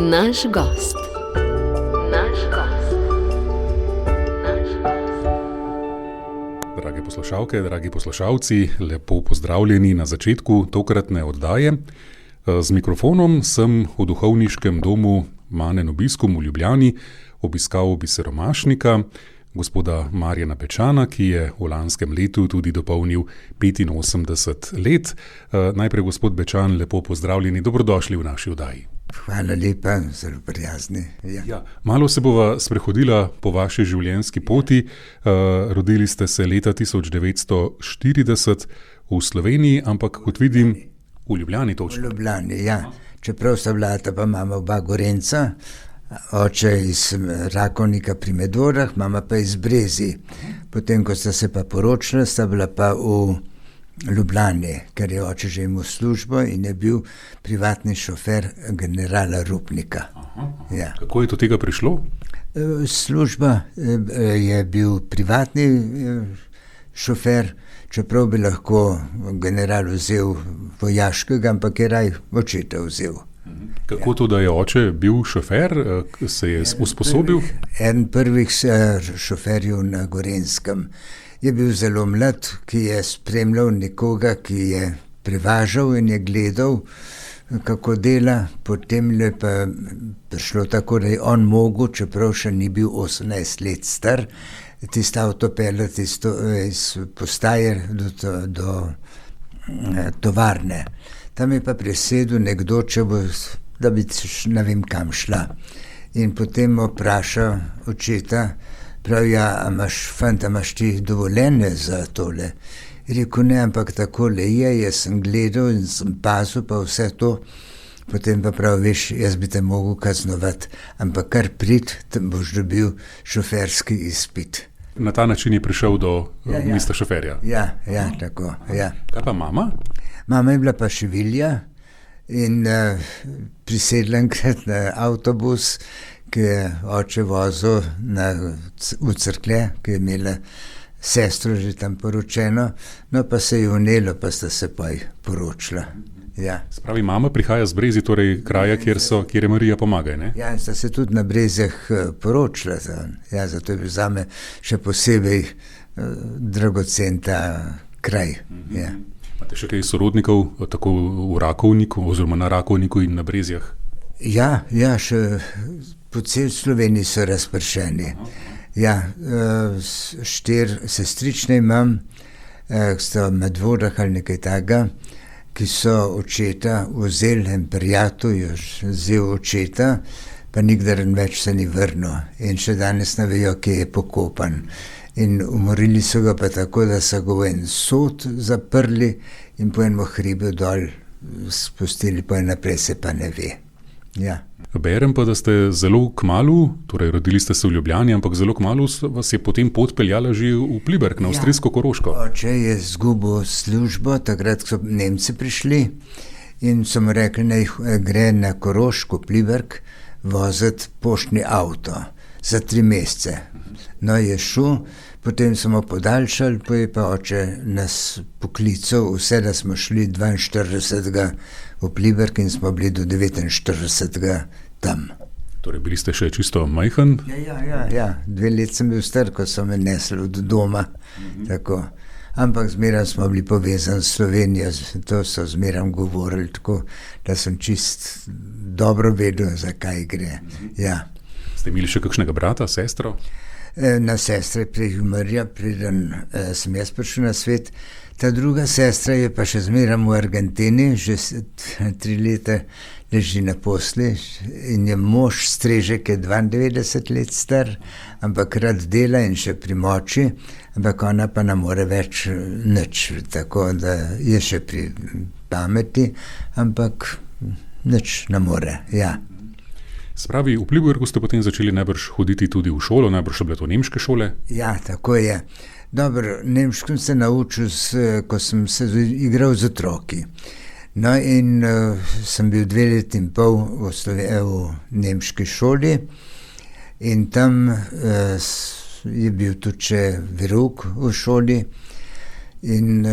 Naš gost. Drage poslušalke, dragi poslušalci, lepo pozdravljeni na začetku tokratne oddaje. Z mikrofonom sem v duhovniškem domu Manen Obiskum v Ljubljani obiskal biseromašnika, gospoda Marjana Pečana, ki je v lanskem letu tudi dopolnil 85 let. Najprej, gospod Pečan, lepo pozdravljeni, dobrodošli v naši oddaji. Hvala lepa, zelo prijazni. Ja, malo se bova sprehodila po vaši življenjski poti. Rodili ste se leta 1940 v Sloveniji, ampak kot vidim, v Ljubljani točno. V Ljubljani, ja. Čeprav sta bila pa mama oba Gorenjca, oče iz Rakovnika pri Medvorah, mama pa iz Brezij. Potem, ko sta se pa poročila, sta bila pa v Ljubljani, ker je oče že imel službo in je bil privatni šofer generala Rupnika. Ja. Kako je do tega prišlo? Služba je bil privatni šofer, čeprav bi lahko general vzel vojaškega, ampak je raj očeta vzel. Kako to, da je oče bil šofer, se je usposobil? Eden prvih šoferjev na Gorenjskem. Je bil zelo mlad, ki je spremljal nekoga, ki je prevažal in je gledal, kako dela. Potem je pa prišlo tako, da je on mogel, čeprav še ni bil 18 let star, tisto avto peljati iz postaje do tovarne. Tam je pa presedel nekdo, da bi ne vem kam šla. In potem vpraša očeta, pravi, ja, imaš ti dovoljenje za tole? Rekel, ne, ampak takole je, jaz sem gledal in sem pazil pa vse to. Potem pa pravi, veš, jaz bi te mogel kaznovati, ampak kar prid, boš dobil šoferski izpit. Na ta način je prišel do mesta šoferja? Ja, tako, ja. Kaj pa mama? Mama je bila pa šivilja in prisedla enkrat na avtobus, ki je oče vozil v Cerklje, ki je imela sestro že tam poročeno, no pa se je vnelo, pa sta se pa poročila. Ja. Spravi, mama prihaja z Brezij, torej kraja, kjer je Marija Pomagaj, ne? Ja, in sta se tudi na Brezjah poročila. Ja, zato je bil zame še posebej dragocen ta kraj. Ja. Imate še kaj sorodnikov, tako v Rakovniku, oziroma na Rakovniku in na Brezjah? Ja, še po cel Sloveniji so razpršeni. Ja, 4 sestrične imam, sta v Medvorah ali nekaj takega, ki so očeta vzeli, en prijatelj je vzel očeta, pa nikdar več se ni vrnil. In še danes ne vejo, kje je pokopan. In umorili so ga pa tako, da so ga v en sod zaprli in po enem hribu dol spustili, po naprej se pa ne ve. Ja. Berem pa, da ste zelo kmalu, torej rodili ste se v Ljubljani, ampak zelo kmalu vas je potem pot peljala že v Pliberk, na avstrijsko Koroško. Oče je izgubil službo, takrat so Nemci prišli in so mu rekli, naj gre na Koroško, Pliberk, voziti poštni avto za 3 mesece. No, je šel, potem smo podaljšali, pa je pa oče nas poklical, vse, da smo šli 42. v Pliberk in smo bili do 49. tam. Torej, bili ste še čisto majhen? Ja, 2 let sem bil star, ko so me nesli od doma. Tako. Ampak zmeraj smo bili povezani s Slovenijo, to so zmeraj govorili tako, da sem čist dobro vedel, zakaj gre. Ja. Ste imeli še kakšnega brata, sestro? Na sestre prej umrla, preden sem jaz prišel na svet. Ta druga sestra je pa še zmeraj v Argentini, že 3 leta leži na posli in je mož Strežek, je 92 let star, ampak rad dela in še pri moči, ampak ona pa ne more več nič, tako da je še pri pameti, ampak nič ne more, ja. Spravi, v Pliberku ste potem začeli najbrž hoditi tudi v šolo, najbrž so bile to nemške šole? Ja, tako je. Dobro, nemško sem se naučil, ko sem se igral z otroki. No in sem bil 2 leti in pol v nemški šoli in tam je bil tudi še verouk v šoli in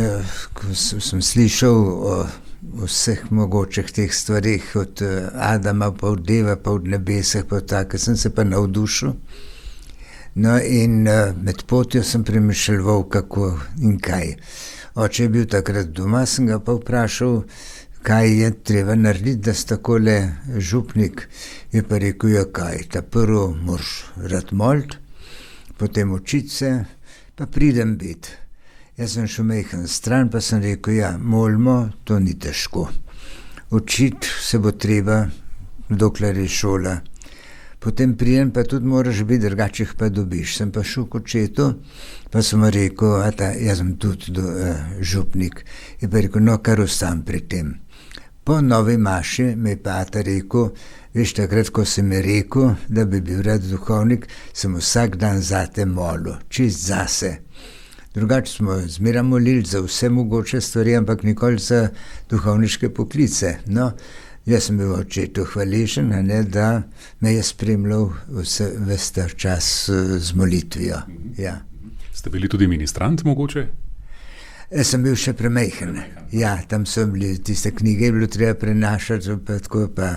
ko sem slišal o vseh mogočih teh stvarih, od Adama, pa od Deva, pa od nebesah, pa tako, sem se pa navdušil. No in med potjo sem premišljeval, kako in kaj. Oče je bil takrat doma, sem ga pa vprašal, kaj je treba narediti, da si takole župnik. Je pa rekel, ja kaj, ta prvo moraš rad moliti, potem učiti se, pa pridem biti. Jaz sem šel majhen stran, pa sem rekel, ja, molimo, to ni težko. Učiti se bo treba, dokler je šola. Potem pridem, pa tudi moraš biti, drugačih pa dobiš. Sem pa šel k očetu, pa sem mu rekel, jaz sem tudi župnik. Je pa rekel, no, kar ostam pri tem. Po novi maši me je pa ata rekel, veš, takrat, ko sem mi rekel, da bi bil rad duhovnik, sem vsak dan zate molil, čist zase. Drugače smo zmeraj molili za vse mogoče stvari, ampak nikoli za duhovniške poklice. No, jaz sem bil očetu hvaležen, da me je spremljal ves ta čas z molitvijo. Ja. Ste bili tudi ministrant mogoče? Jaz sem bil še premajhen. Ja, tam so bili tiste knjige, je bilo treba prenašati, pa tako, pa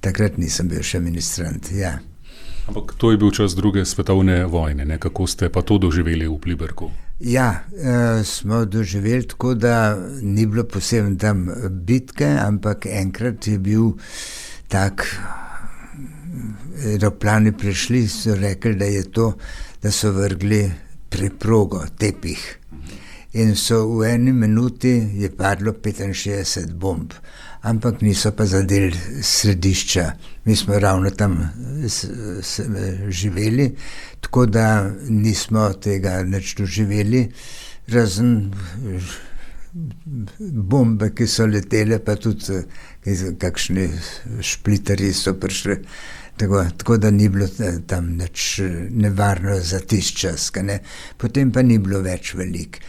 takrat nisem bil še ministrant. Ja. Ampak to je bil čas druge svetovne vojne, ne? Kako ste pa to doživeli v Pliberku? Ja, smo doživeli tako, da ni bilo posebno tam bitke, ampak enkrat je bil tak, aeroplani prišli, so rekli, da je to, da so vrgli preprogo, tepih. In so v eni minuti je padlo 65 bomb, ampak niso pa zadeli središča. Mi smo ravno tam živeli, tako da nismo tega nič doživeli, razen bombe, ki so letele, pa tudi kakšni šplitari so prišli. Tako da ni bilo tam nič nevarno za tisti čas. Potem pa ni bilo več veliko.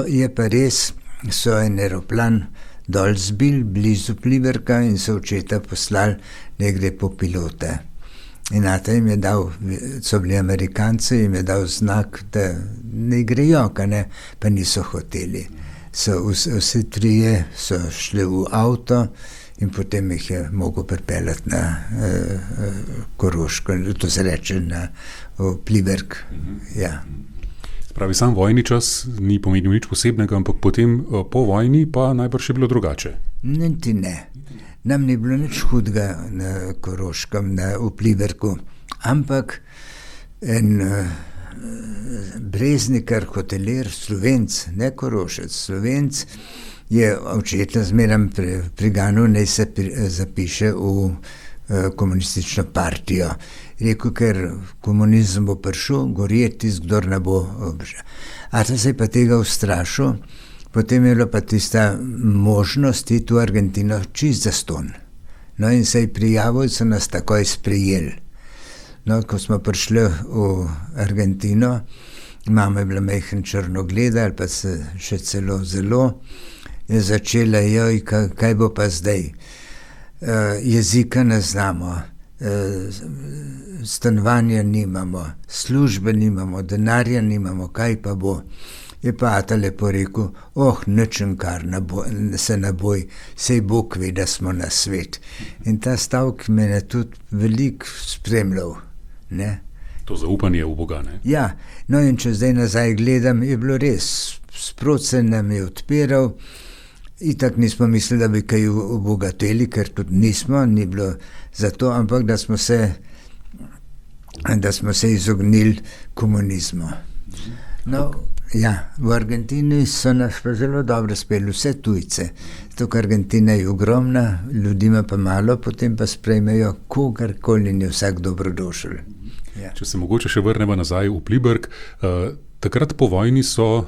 Je pa res, so en aeroplan dol zbil, blizu Pliberka in so očeta poslali, da gre po pilote. In ata jim je dal, so bili Amerikanci, jim je dal znak, da ne grejo, pa niso hoteli. Vsi trije so šli v avto in potem jih je mogel pripeljati na Koroško, to se reče v Pliberk. Ja. Pravi, sam vojni čas ni pomenil nič posebnega, ampak potem po vojni pa najbrž je bilo drugače. Niti ne. Nam ni bilo nič hudega na Koroškem, v Pliberku, ampak en Breznikar, hotelir, Slovenc, ne Korošec, Slovenc, je očeta zmeraj priganil, naj se zapiše v komunistično partijo. Rekel, ker komunizem bo prišel, gorje tisti, kdor ne bo. Ata se je pa tega ustrašil, potem je bila pa tista možnost iti v Argentino čist zastonj. No in se je prijavil, so nas takoj sprejeli. No, ko smo prišli v Argentino, mama je bila majhen črnogleda, ali pa se še celo zelo, je začela, joj, kaj bo pa zdaj? Jezika ne znamo, stanovanja nimamo, službe nimamo, denarja nimamo, kaj pa bo? Je pa ata lepo rekel, ničenkar se ne boj, sej Bog ve, da smo na svet. In ta stavek me je tudi veliko spremljal. Ne? To zaupanje v Boga, ne? Ja, no in če zdaj nazaj gledam, je bilo res, sprot se nam je odpiral, itak nismo mislili, da bi kaj obogateli, ker tudi nismo, ni bilo zato, ampak da smo se izognili komunizmu. No, ja, v Argentini so nas pa zelo dobro speli vse tujce, zato ker Argentina je ogromna, ljudi ima pa malo, potem pa sprejmejo kogarkoli in je vsak dobrodošel. Ja. Če se mogoče še vrnemo nazaj v Pliberk, takrat po vojni so,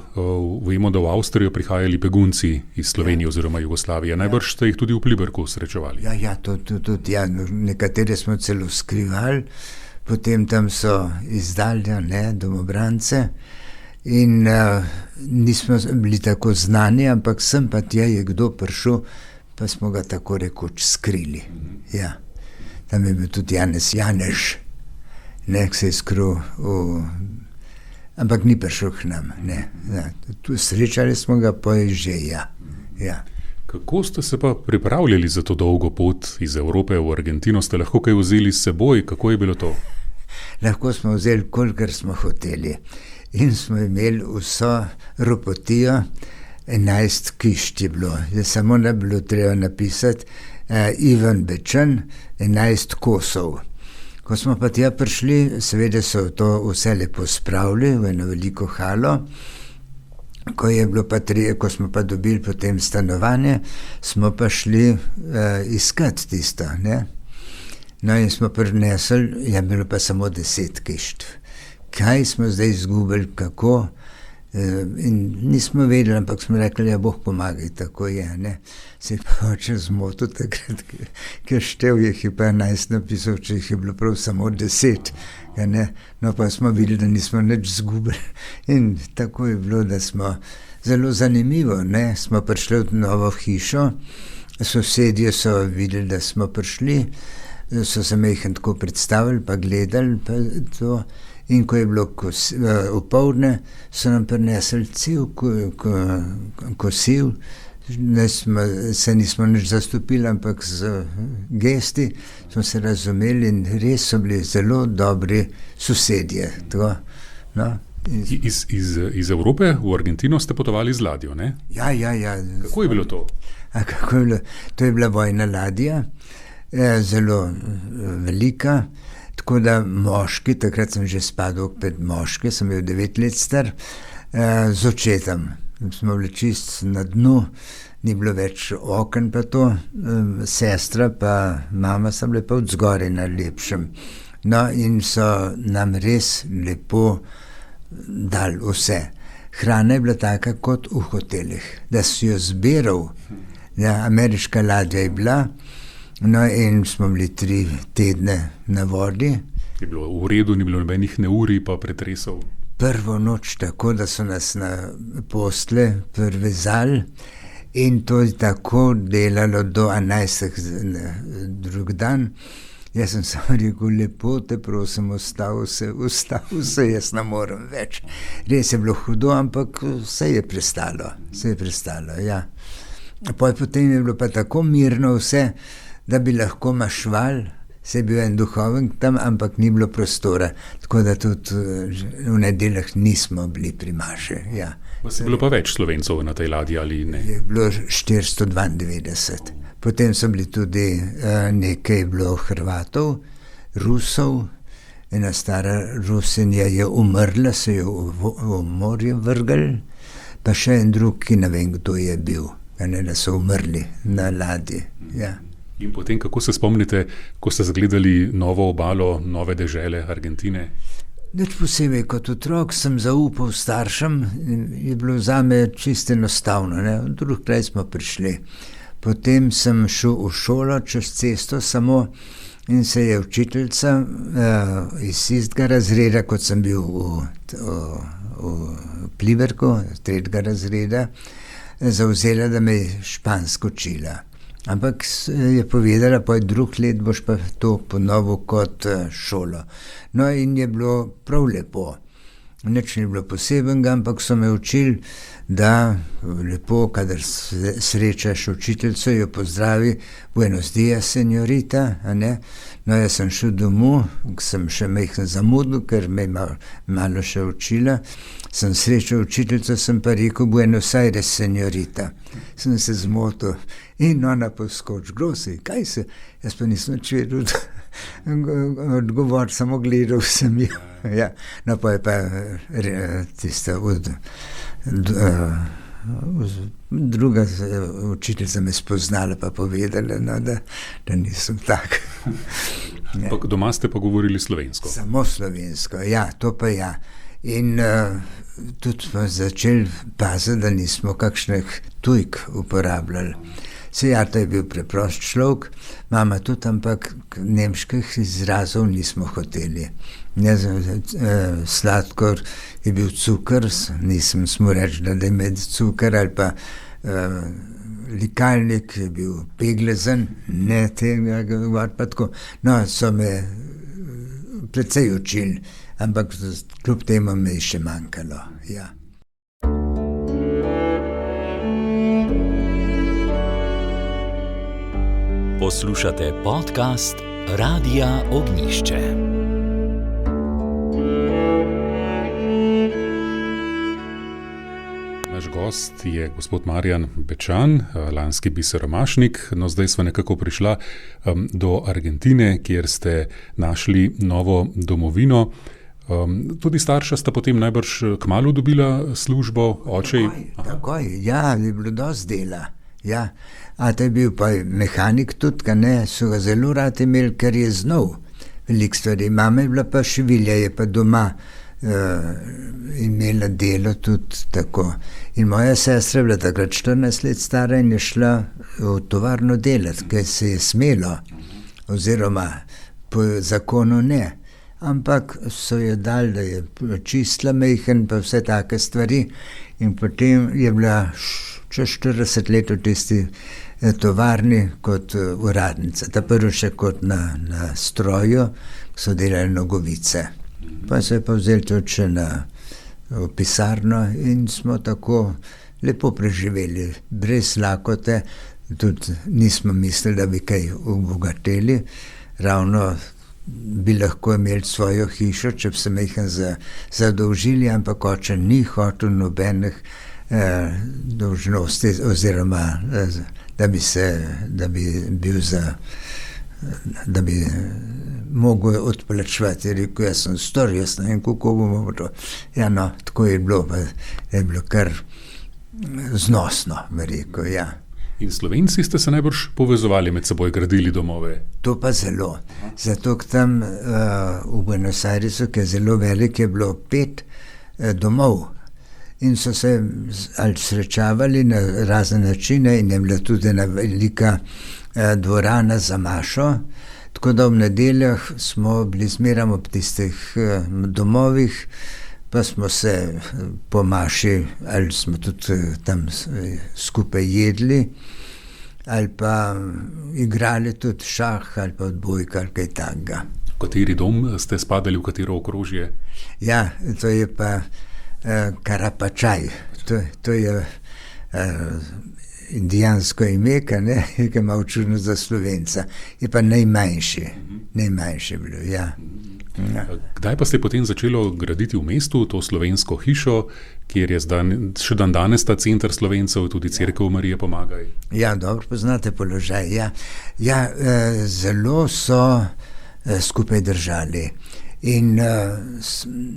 vemo, da v Avstrijo prihajali begunci iz Slovenije oziroma Jugoslavije. Najbrž ste jih tudi v Pliberku srečevali. Ja, tudi. Ja. Nekatere smo celo skrivali, potem tam so izdali domobrance in nismo bili tako znani, ampak sem pa tja je kdo prišel, pa smo ga tako rekoč skrili. Ja. Tam je bil tudi Janež, ki se je skril ampak ni prišel k nam. Ne. Ja. Tu srečali smo ga, pa je že, ja. Kako ste se pa pripravljali za to dolgo pot iz Evrope v Argentino? Ste lahko kaj vzeli s seboj? Kako je bilo to? Lahko smo vzeli, kolikor smo hoteli. In smo imeli vso ropotijo, 11 kišt je bilo. Samo ne bilo treba napisati Ivan Bečan, 11 kosov. Ko smo pa tja prišli, seveda so to vse lepo spravili v eno veliko halo. Ko smo pa dobili potem stanovanje, smo pa šli iskati tisto, ne? No in smo prinesli, je bilo pa samo 10 kišt. Kaj smo zdaj izgubili, kako? In nismo vedeli, ampak smo rekli, ja, Bog pomagaj, tako je, ne? Se je pa oče zmotil takrat, ker štev jih je pa 11 napisal, če jih je bilo prav samo 10, ne? No pa smo videli, da nismo nič izgubili. In tako je bilo, da smo zelo zanimivo, ne? Smo prišli v novo hišo, sosedje so videli, da smo prišli, so se mejhen tako predstavili, pa gledali, pa to. In ko je bilo opoldne, so nam prinesli cel kosil, se nismo nič zastopili, ampak z gesti smo se razumeli in res so bili zelo dobri sosedje. To, no. Iz Evrope v Argentino ste potovali z ladjo, ne? Ja. Kako je bilo to? Kako je bilo? To je bila vojna ladja, zelo velika. Tako da moški, takrat sem že spadal pred moške, sem bil 9 let star, z očetom. Smo bili čist na dnu, ni bilo več oken pa to, sestra pa mama sem bila pa od zgoraj na lepšem. No in so nam res lepo dali vse. Hrana je bila taka kot v hotelih, da si jo zbiral, ja, ameriška ladja je bila. No in smo bili 3 tedne na vodi. Je bilo v redu, ni bilo nobenih neurij pa pretresov? Prvo noč tako, da so nas na postle privezali in to je tako delalo do 11. drug dan. Jaz sem samo rekel, lepo te prosim, ustav se, jaz ne morem več. Res je bilo hudo, ampak vse je prestalo, ja. Potem je bilo pa tako mirno vse, da bi lahko mašval, se je bil en duhoven tam, ampak ni bilo prostora, tako da tudi v nedeljah nismo bili pri maši, ja. Vas je bilo pa več Slovencov na tej ladji ali ne? Je bilo 492. Potem so bili tudi nekaj bilo Hrvatov, Rusov, ena stara Rusinja je umrla, se je v morje vrgel, pa še en drug, ki ne vem, kdo je bil, da so umrli na ladji, ja. In potem, kako se spomnite, ko ste zagledali novo obalo, nove dežele Argentine? Nič posebej, kot otrok sem zaupal staršem in je bilo zame čisto enostavno, ne? V drug kraj smo prišli. Potem sem šel v šolo čez cesto samo in se je učiteljica iz istega razreda, kot sem bil v Pliberku, 3. razreda, zavzela, da me je špansko učila. Ampak je povedala, pa je drug let boš pa to ponovil kot šolo. No in je bilo prav lepo. Nič ni bilo posebenega, ampak so me učili, da lepo, kadar srečaš učiteljico, jo pozdravi, buenos dias, señorita, a ne? No, jaz sem šel domov, sem še mehko zamudil, ker me je malo še učila. Sem srečal učiteljico, sem pa rekel, buenos aires, señorita. Sem se zmotil in ona poskoč, grozi, kaj se? Jaz pa nisem vedel odgovor, samo gledal sem jo. Ja. No, pa je pa tista druga učiteljica me spoznala pa povedala, no, da nisem tak. Ja. Doma ste pa govorili slovensko? Samo slovensko, ja, to pa ja. In tudi smo začeli paziti, da nismo kakšnih tujk uporabljali. Sejata je bil preprost človek, mama tudi, ampak nemških izrazov nismo hoteli. Sladkor je bil cukr, nisem smo reči, da je med cukr, ali pa likalnik je bil peglezen, ne tega govoriti pa tako. No, so me precej učili, ampak kljub temu me je še manjkalo, ja. Poslušate podcast Radia Ognjišče. Naš gost je gospod Marjan Bečan, lanski biseromašnik. No, zdaj smo nekako prišla do Argentine, kjer ste našli novo domovino. Tudi starša sta potem najbrž kmalu dobila službo, oče. Takoj, ja, je bilo dosti dela. Ja. A to je bil pa mehanik tudi, ne, so ga zelo rad imeli, ker je znal veliko stvari. Mama je bila pa šivilja, je pa doma imela delo tudi tako. In moja sestra je bila takrat 14 let stara in je šla v tovarno delati, ker se je smelo, oziroma po zakonu ne. Ampak so jo dali, da je čistila mejhen pa vse take stvari in potem je bila čez 40 let v tisti tovarni kot uradnica. Ta prvo še kot na stroju, so delali nogovice. Pa se je pa vzeli tudi še v pisarno in smo tako lepo preživeli, brez lakote, tudi nismo mislili, da bi kaj obogateli, ravno bi lahko imeli svojo hišo, če bi se mejhen zadolžili, ampak oče ni hotel nobenih dolžnosti, oziroma da bi mogel odplačevati. Je rekel, jaz sem star, jaz ne vem, kako bomo to. Ja, no, tako je bilo, pa je bilo kar znosno, bi rekel, ja. In Slovenci ste se najbrž povezovali med seboj, gradili domove? To pa zelo. Zato, ker tam v Buenos Airesu, ki je zelo velik, je bilo 5 domov. In so se ali srečavali na razne načine in je bila tudi ena velika dvorana za mašo. Tako da v nedeljah smo bili zmeraj ob tistih domovih, pa smo se po maši, ali smo tudi tam skupaj jedli, ali pa igrali tudi šah, ali pa odbojka, ali kaj takega. V kateri dom ste spadali, v katero okrožje? Ja, to je pa Karapačaj. To je indijansko ime, ki ima čudno za Slovenca. Je pa najmanjši bilo, ja. Ja. Kdaj pa ste potem začelo graditi v mestu to slovensko hišo, kjer je še dan danes ta center Slovencev, tudi Cerkev Marije Pomagaj? Ja, dobro poznate položaj. Ja, zelo so skupaj držali. In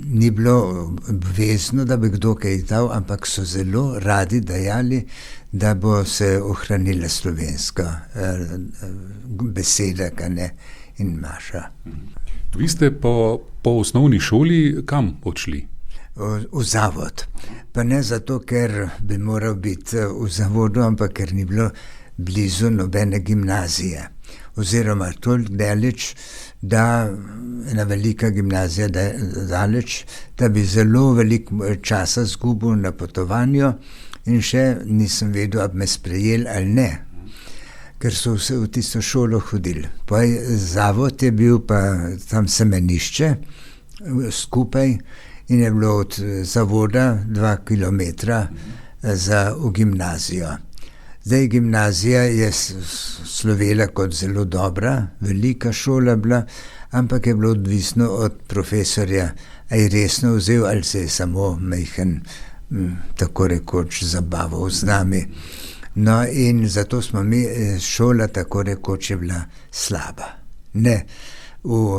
ni bilo obvezno, da bi kdo kaj dal, ampak so zelo radi dajali, da bo se ohranila slovenska beseda, in maša. Vi ste po osnovni šoli kam odšli? V zavod. Pa ne zato, ker bi moral biti v zavodu, ampak ker ni bilo blizu nobene gimnazije. Oziroma toliko daleč, da ena velika gimnazija daleč, da bi zelo veliko časa zgubil na potovanju in še nisem vedel, ali me sprejeli ali ne, ker so vse v tisto šolo hodili. Pa zavod je bil pa tam semenišče skupaj in je bilo od zavoda 2 kilometra v gimnazijo. Zdaj gimnazija je slovela kot zelo dobra, velika šola bila, ampak je bilo odvisno od profesorja, a je resno vzel ali se je samo mejhen, tako rekoč, zabaval z nami. No in zato smo mi, šola tako rekoč je bila slaba. Ne v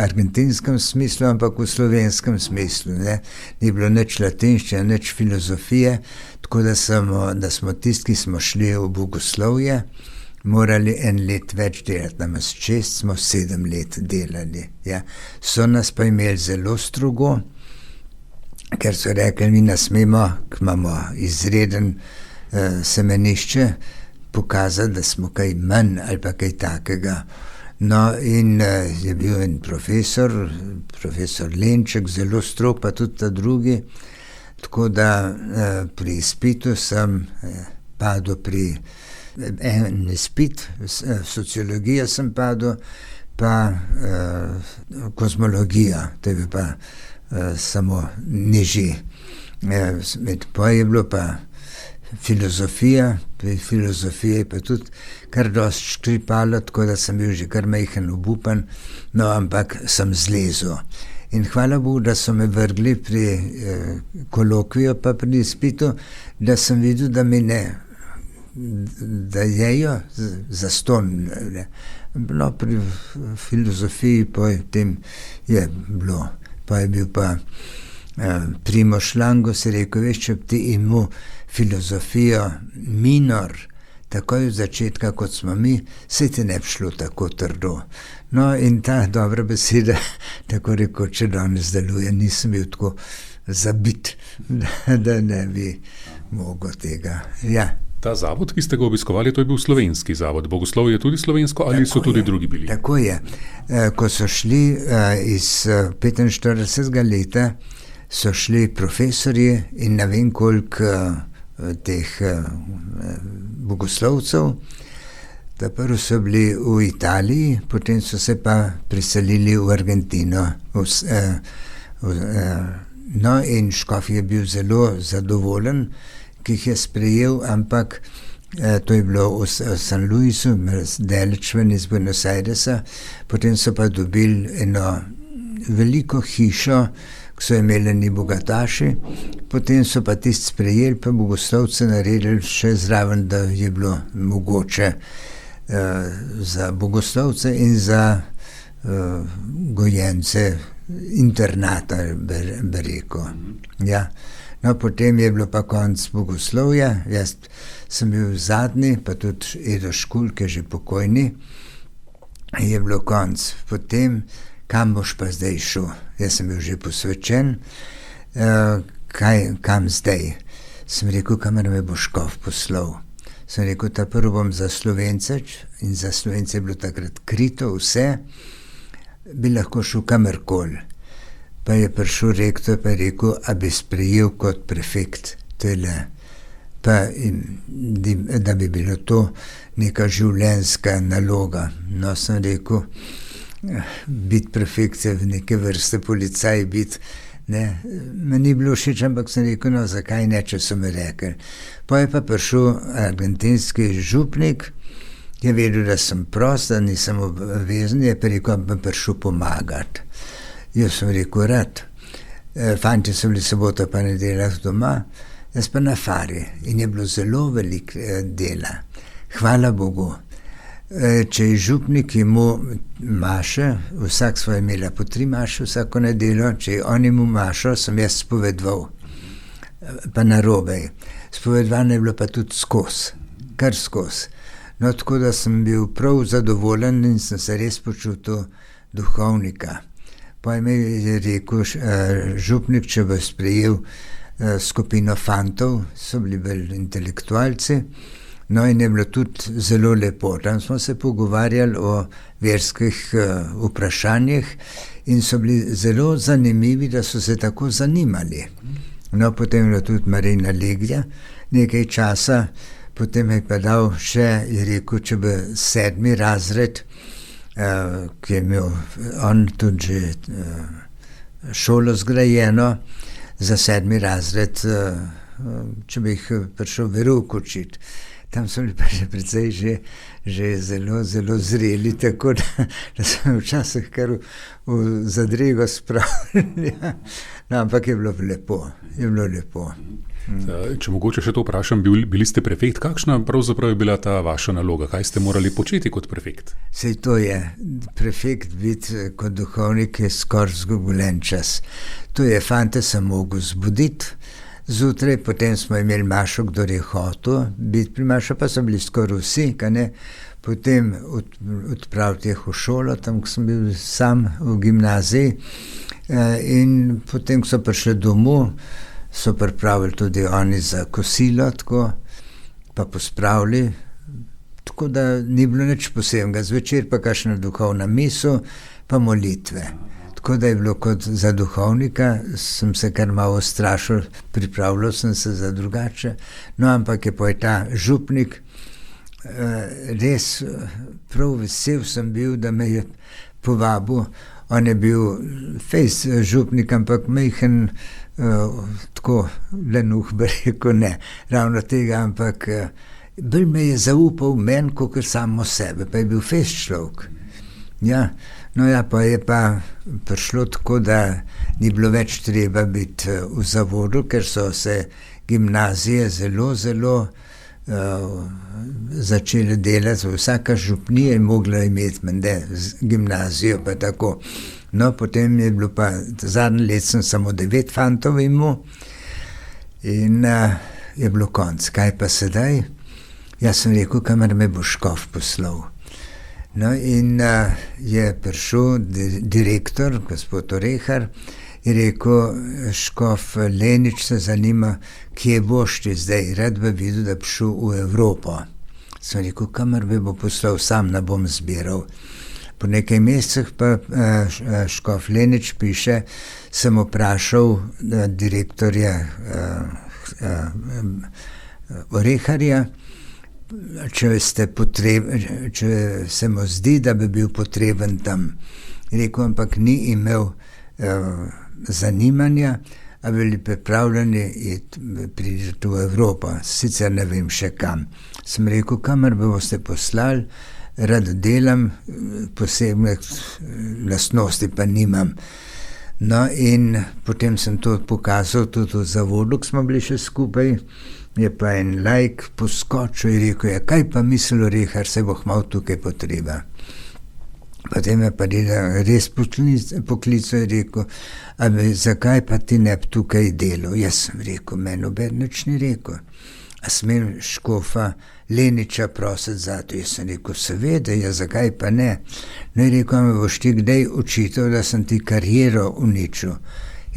argentinskem smislu, ampak v slovenskem smislu. Ne. Ni bilo nič latinščine, nič filozofije, tako da smo tisti, ki smo šli v bogoslovje, morali 1 let več delati. Namesto 6 smo 7 let delali. Ja. So nas pa imeli zelo strogo, ker so rekli, mi ne smemo, ko imamo izreden semenišče, pokazati, da smo kaj manj ali pa kaj takega. No in je bil en profesor Lenček, zelo strog, pa tudi ta drugi, tako da pri izpitu sem padel en izpit, sociologija sem padel, pa kozmologija, to je pa samo nižji. Pa je bilo pa filozofija, pri filozofiji je pa tudi kar dosti škripalo, tako da sem bil že kar majhen obupan, no, ampak sem zlezel. In hvala Bogu, da so me vrgli pri kolokviju pa pri izpitu, da sem videl, da mi ne, da jejo zastonj. No, pri filozofiji potem je bilo, pa je bil pa Primož Langus, je rekel, veš, če bi ti imel filozofijo minor, takoj od začetka, kot smo mi, se ti ne bi šlo tako trdo. No, in ta dobra beseda, tako rekoč, če danes deluje, nisem bil tako zabit, da ne bi mogel tega. Ja. Ta zavod, ki ste ga obiskovali, to je bil slovenski zavod. Bogoslovje je tudi slovensko ali so tudi drugi bili? Tako je. Ko so šli iz 45. leta, so šli profesorji in ne vem koliko teh bogoslovcev. Prvo so bili v Italiji, potem so se pa priselili v Argentino. No, in škof je bil zelo zadovoljen, ki jih je sprejel, ampak to je bilo v San Luisu, daleč ven iz Buenos Airesa. Potem so pa dobili eno veliko hišo, ki so imeli ni bogataši, potem so pa tisti sprejeli, pa bogoslovce naredili še zraven, da je bilo mogoče za bogoslovce in za gojence internata, bi rekel. Ja. No, potem je bilo pa konc bogoslovja, jaz sem bil zadnji, pa tudi Edo Škulj, ki je že pokojni, je bilo konc. Potem, kam boš pa zdaj šel? Jaz sem bil že posvečen, kam zdaj? Sem rekel, kamor me bo škof poslal. Sem rekel, ta prvo bom za Slovence, in za Slovence je bilo takrat krito vse, bi lahko šel kamorkoli. Pa je prišel rektor, pa je rekel, a bi sprejel kot prefekt tele, pa da bi bilo to neka življenjska naloga. No, sem rekel, biti prefekt je v neke vrste policaj, biti, ne, me ni bilo všeč, ampak sem rekel, no, zakaj ne, če so mi rekli. Pa je pa prišel argentinski župnik, je vedel, da sem prost, da nisem obvezen, je pa rekel, da bi prišel pomagati. Jaz sem rekel, rad. Fanti so bili soboto pa nedeljah doma, jaz pa na fari. In je bilo zelo veliko dela. Hvala Bogu. Če je župnik imel maše, vsak svoje imela po 3 maše vsako nedeljo, če je on imel mašo, sem jaz spovedval. Pa narobe. Spovedovanje je bilo pa tudi skozi, kar skozi. No, tako da sem bil prav zadovoljen in sem se res počutil duhovnika. Pa mi je rekel župnik, če bo sprejel skupino fantov, so bili bolj intelektualci, no in je bilo tudi zelo lepo. Tam smo se pogovarjali o verskih vprašanjih in so bili zelo zanimivi, da so se tako zanimali. No, potem je bilo tudi Marina Leglja nekaj časa, potem je pa dal še, je rekel, če bo 7. razred, ki je imel on tudi že šolo zgrajeno za 7. razred, če bi jih prišel verouk učiti. Tam so bili pa že precej že zelo, zelo zreli, tako da so včasih kar v zadrego spravili. No, ampak je bilo lepo. Če mogoče še to vprašam, bili ste prefekt, kakšna pravzaprav je bila ta vaša naloga? Kaj ste morali početi kot prefekt? Sej to je, prefekt biti kot duhovnik je skoraj zgubljen čas. To je, fante sem mogel zbuditi zjutraj, potem smo imeli mašo, kdor je hotel biti pri mašo, pa so bili skoraj vsi, kajne? Potem odpraviti jih v šolo, tam ko sem bil sam v gimnaziji, in potem, ko so prišli domov, so pripravili tudi oni za kosilo, tako, pa pospravili, tako da ni bilo nič posebnega. Zvečer pa kakšna duhovna misel, pa molitve. Tako da je bilo kot za duhovnika, sem se kar malo strašil, pripravljal sem se za drugače, no, ampak je pa ta župnik, res prav vesel sem bil, da me je povabil. On je bil fejs župnik, ampak majhen, tako lenuh bi rekel, ne ravno tega, ampak bolj me je zaupal meni, kakor samo sebe, pa je bil fejs človek. Ja, no ja, pa je pa prišlo tako, da ni bilo več treba biti v zavodu, ker so se gimnazije zelo začeli delati. Vsaka župnija je mogla imeti gimnazijo, pa tako. No, potem je bilo pa, zadnji let sem samo 9 fantov imel in je bilo konc. Kaj pa sedaj? Jaz sem rekel, kamor me bo škof poslal. No, in je prišel direktor, gospod Orehar, je rekel, škof Lenič se zanima, kje boš ti zdaj, rad bi videl, da bi šel v Evropo. Sem rekel, kamor me bo poslal, sam ne bom zbiral. Po nekaj mesecih pa škof Lenič piše, sem vprašal direktorja Oreharja, če se mu zdi, da bi bil potreben tam. Rekel, ampak ni imel zanimanja, a bili pripravljeni priti v Evropo. Sicer ne vem še kam. Sem rekel, kamor bi boste poslali, rad delam, posebne lastnosti pa nimam. No in potem sem to pokazal tudi v zavodu, ko smo bili še skupaj. Je pa en laik poskočil in rekel, kaj pa mislil Orehar, se bo hmal tukaj potreba. Potem je pa res poklical in rekel, zakaj pa ti ne bi tukaj delal? Jaz sem rekel, meni noben nič ni rekel. A smem škofa Leniča prositi za to? Jaz sem rekel, seveda, zakaj pa ne? No je rekel, me boš ti kdaj učitelj, da sem ti kariero uničil?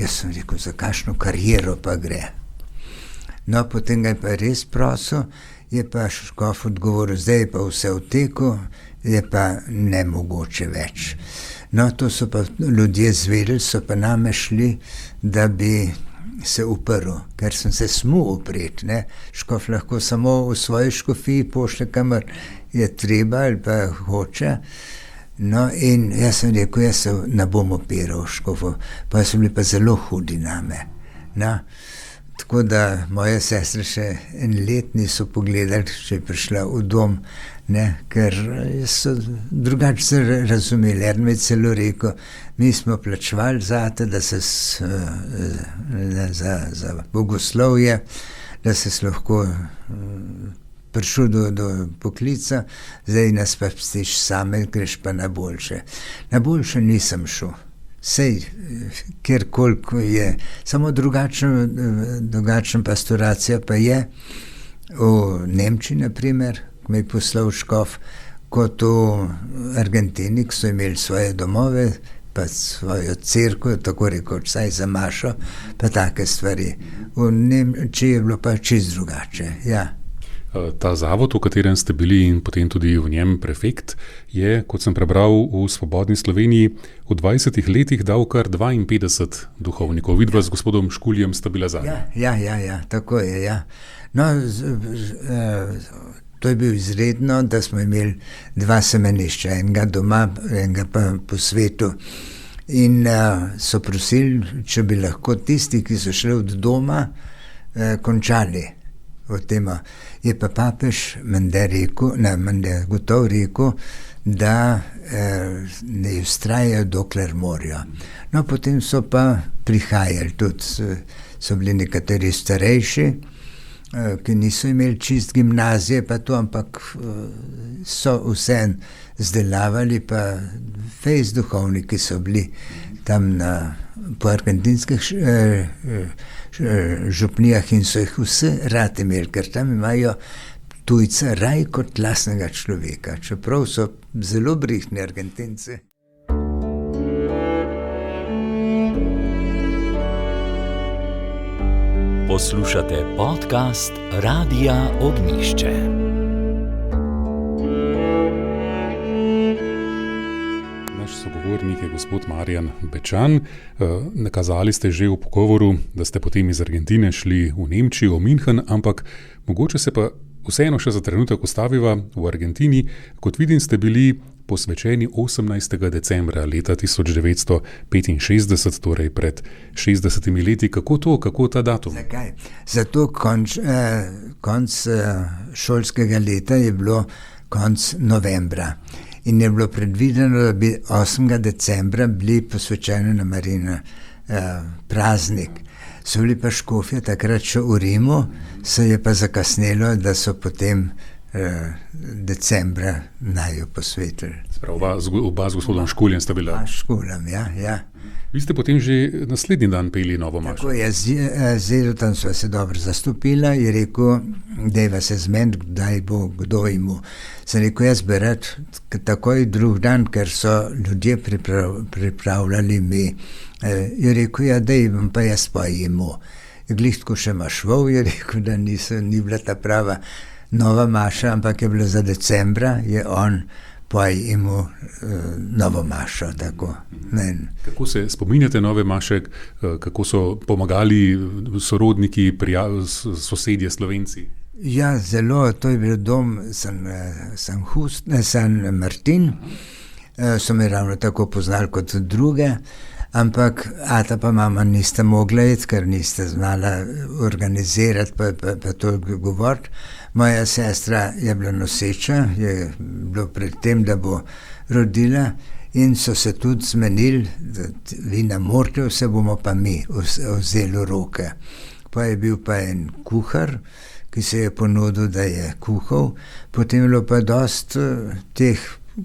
Jaz sem rekel, za kakšno kariero pa gre? No, potem ga je pa res prosil, je pa škof odgovoril, zdaj je pa vse v teku, je pa nemogoče več. No, to so pa ljudje zvedeli, so pa name šli, da bi se uprl, ker sem se smel upreti, ne. Škof lahko samo v svoji škofiji pošlje, kamor je treba ali pa hoče. No, in jaz sem rekel, jaz se ne bom upiral škofu, pa so bili pa zelo hudi name. No, tako da moje sestre še en let niso pogledali, če je prišla v dom, ne, ker so drugače se razumeli. En mi je celo rekel, mi smo plačevali zate, da se za bogoslovje, da se lahko prišel do poklica, zdaj nas pa pstiš same, greš pa na boljše. Na boljše nisem šel. Sej, kjerkoliko je, samo drugačna pastoracija pa je v Nemčiji, naprimer, ko me je poslal škof, kot v Argentini, ko so imeli svoje domove, pa svojo cerkev, tako rekoč, vsaj za mašo, pa take stvari. V Nemčiji je bilo pa čisto drugače, ja. Ta zavod, v katerem ste bili in potem tudi v njem prefekt, je, kot sem prebral v Svobodni Sloveniji, v 20 letih dal kar 52 duhovnikov. Vidva z gospodom Škuljem sta bila zadnja. Ja, tako je, ja. No, to je bil izredno, da smo imeli 2 semenišča, enega doma, enega pa po svetu. In so prosili, če bi lahko tisti, ki so šli od doma, končali v tem. Je pa papež menda gotovo rekel, da ne vztrajajo, dokler morajo. No, potem so pa prihajali tudi, so bili nekateri starejši, ki niso imeli čist gimnazije, pa to, ampak so vse zdelavali, pa fejs duhovniki so bili tam po argentinskih župnijah in so jih vse rad imeli, ker tam imajo tujca raj kot lastnega človeka, čeprav so zelo brihtni Argentinci. Poslušate podcast Radia Ognjišče. Sogovornik je gospod Marjan Bečan. Nakazali ste že v pogovoru, da ste potem iz Argentine šli v Nemčijo, v München, ampak mogoče se pa vseeno še za trenutek ustaviva v Argentini. Kot vidim, ste bili posvečeni 18. decembra leta 1965, torej pred 60 leti. Kako to, kako ta datum? Zakaj? Zato konc šolskega leta je bilo konc novembra in je bilo predvideno, da bi 8. decembra bili posvečeni na Marina praznik. So bili pa škofje takrat še v Rimu, se je pa zakasnelo, da so potem decembra naju posvetili. Oba z gospodom Škuljem sta bila. Škuljem, ja. Vi ste potem že naslednji dan peli novo mašo. Tako je, z Edotom sva se dobro zastopila, je rekel, dajva se zmeniti, kdaj bo, kdo imu. Sem rekel, jaz bi rad takoj drug dan, ker so ljudje pripravljali mi. Je rekel, ja, daj bom pa jaz pa imu. Glih tako še mašval, je rekel, da ni bila ta prava nova maša, ampak je bila za decembra, je on pa imel novo mašo. Tako. Kako se spominjate nove maše, kako so pomagali sorodniki, sosedje Slovenci? Ja, zelo, to je bil dom San Martin, so me ravno tako poznali kot druge, ampak ata pa mama niste mogla iti, ker niste znala organizirati pa to govoriti. Moja sestra je bila noseča, je bilo pred tem, da bo rodila in so se tudi zmenili, da vi ne morete, vse bomo pa mi vzeli v roke. Pa je bil pa en kuhar, ki se je ponudil, da je kuhal, potem je bilo pa dost teh,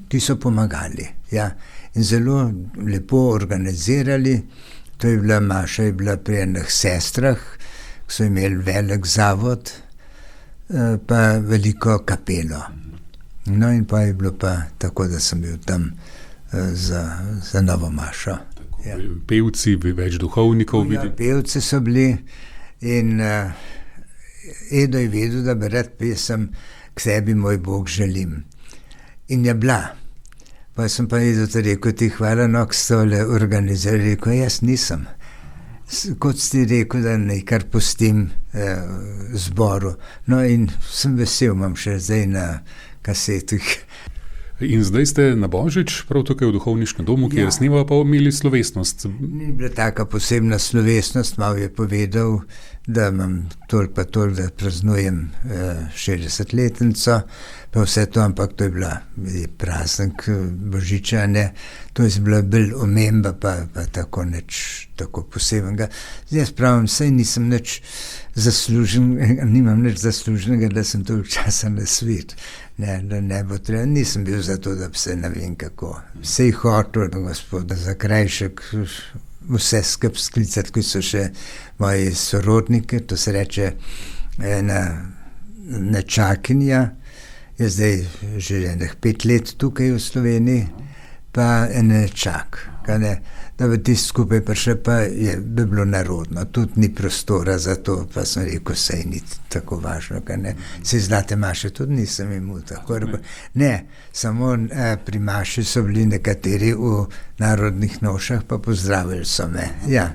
ki so pomagali. Ja. In zelo lepo organizirali. To je bila maša, je bila pri enih sestrah, ki so imeli velik zavod, pa veliko kapelo. No in pa je bilo pa tako, da sem bil tam za novo mašo. Ja. Pevci, več duhovnikov vidim? Ja, pevci so bili in Edo je vedel, da bi rad pesem K sebi moj Bog želim. In je bila. Pa sem pa Edo rekel, ti hvala, no, k stole organizirali. Rekel, jaz nisem. Kot si rekel, da ne kar pustim zboru. No in sem vesel, imam še zdaj na kasetih. In zdaj ste na Božič, prav tukaj v duhovniškem domu, kjer snemajo, pa imeli slovesnost. Ni bila taka posebna slovesnost, malo je povedal, da imam toliko pa toliko, da praznujem 60-letnico, pa vse to, ampak to je bila praznik Božiča, ne. To je bila bolj omemba, pa tako nič tako posebnega. Zdaj jaz pravim, saj nisem nič zaslužen, nimam nič zasluženega, da sem toliko časa na svet. Ne, da ne bo treba, nisem bil za to, da bi se ne vem kako. Vse je hotel, da gospoda Zakrajšek, vse skup sklicati, ki so še moji sorodniki, to se reče ena nečakinja, je zdaj že 5 let tukaj v Sloveniji, pa en nečak, da bi ti skupaj prišel, pa bi bilo narodno, tudi ni prostora za to, pa sem rekel, sej ni tako važno, se zlate maše tudi nisem imel tako. Ne, samo pri maši so bili nekateri v narodnih nošah, pa pozdravili so me. Ja,